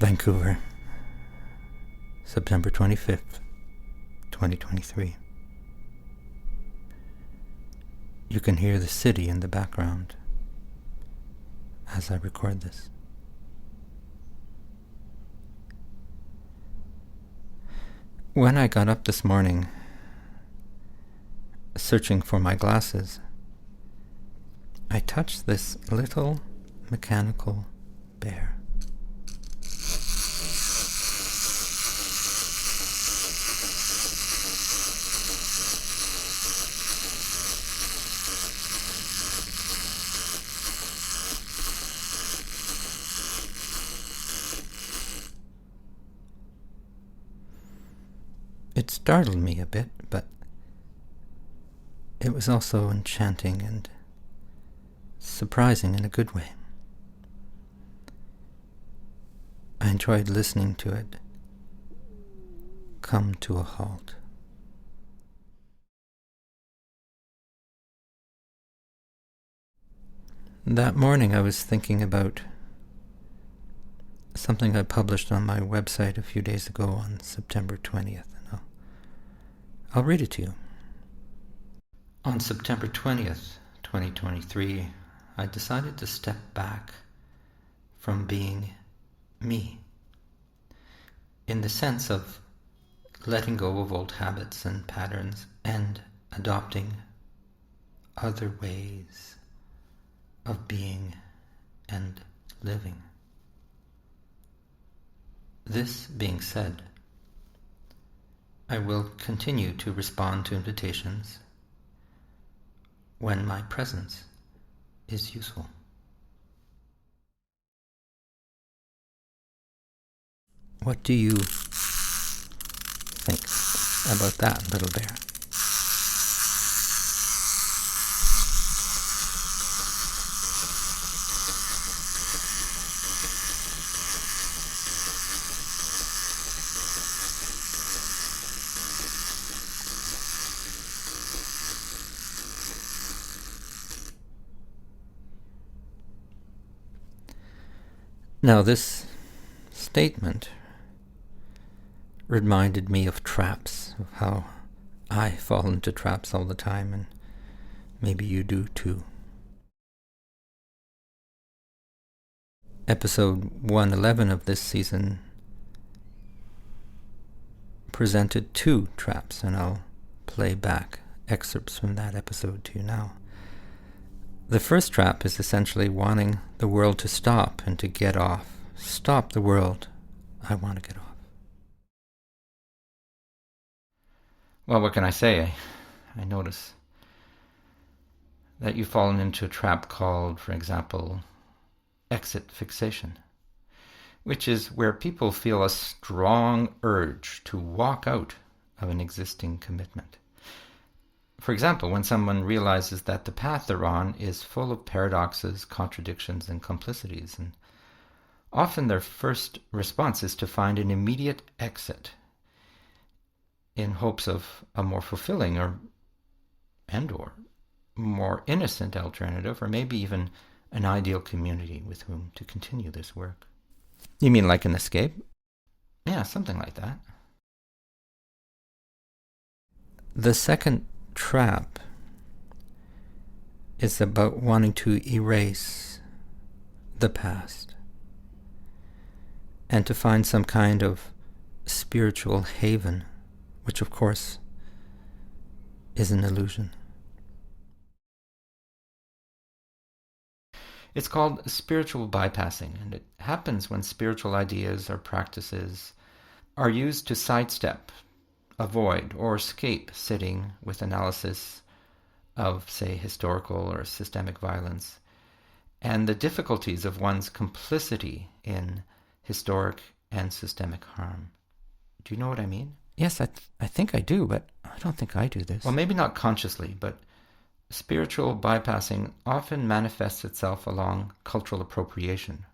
Vancouver, September 25th, 2023. You can hear the city in the background as I record this. When I got up this morning, searching for my glasses, I touched this little mechanical bear. It startled me a bit, but it was also enchanting and surprising in a good way. I enjoyed listening to it come to a halt. That morning I was thinking about something I published on my website a few days ago on September 20th. I'll read it to you. On September 20th, 2023, I decided to step back from being me, in the sense of letting go of old habits and patterns and adopting other ways of being and living. This being said, I will continue to respond to invitations when my presence is useful. What do you think about that, little bear? Now, this statement reminded me of traps, of how I fall into traps all the time, and maybe you do too. Episode 111 of this season presented two traps, and I'll play back excerpts from that episode to you now. The first trap is essentially wanting the world to stop and to get off. Stop the world. I want to get off. Well, what can I say? I notice that you've fallen into a trap called, for example, exit fixation, which is where people feel a strong urge to walk out of an existing commitment. For example, when someone realizes that the path they're on is full of paradoxes, contradictions, and complicities, and often their first response is to find an immediate exit in hopes of a more fulfilling or more innocent alternative, or maybe even an ideal community with whom to continue this work. You mean like an escape? Yeah, something like that. The second trap is about wanting to erase the past and to find some kind of spiritual haven, which of course is an illusion. It's called spiritual bypassing, and it happens when spiritual ideas or practices are used to sidestep, avoid, or escape sitting with analysis of, say, historical or systemic violence, and the difficulties of one's complicity in historic and systemic harm. Do you know what I mean? Yes, I think I do, but I don't think I do this. Well, maybe not consciously, but spiritual bypassing often manifests itself along cultural appropriation,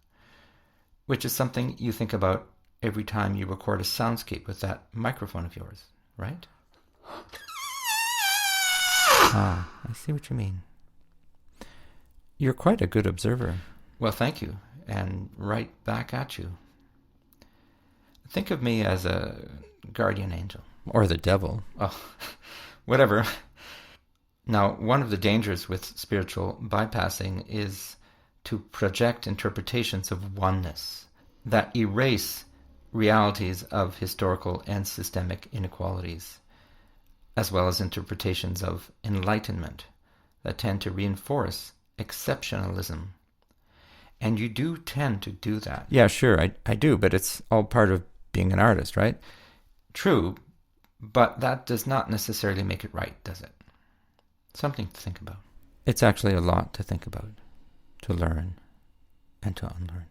which is something you think about every time you record a soundscape with that microphone of yours, right? Ah, I see what you mean. You're quite a good observer. Well, thank you, and right back at you. Think of me as a guardian angel. Or the devil. Oh, whatever. Now, one of the dangers with spiritual bypassing is to project interpretations of oneness that erase realities of historical and systemic inequalities, as well as interpretations of enlightenment that tend to reinforce exceptionalism. And you do tend to do that. Yeah, sure, I do, but it's all part of being an artist, right? True, but that does not necessarily make it right, does it? Something to think about. It's actually a lot to think about, to learn, and to unlearn.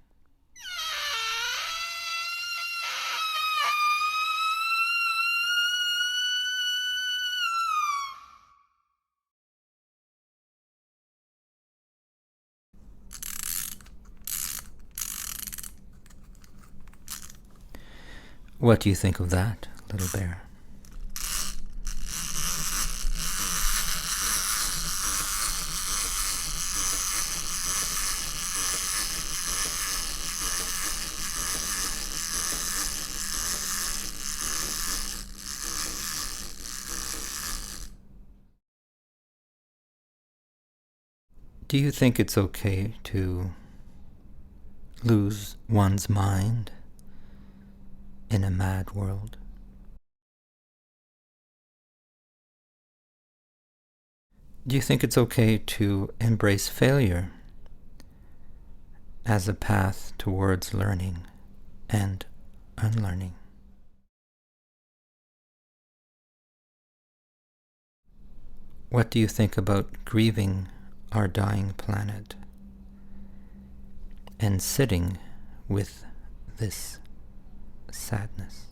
What do you think of that, little bear? Do you think it's okay to lose one's mind in a mad world? Do you think it's okay to embrace failure as a path towards learning and unlearning? What do you think about grieving our dying planet and sitting with this sadness?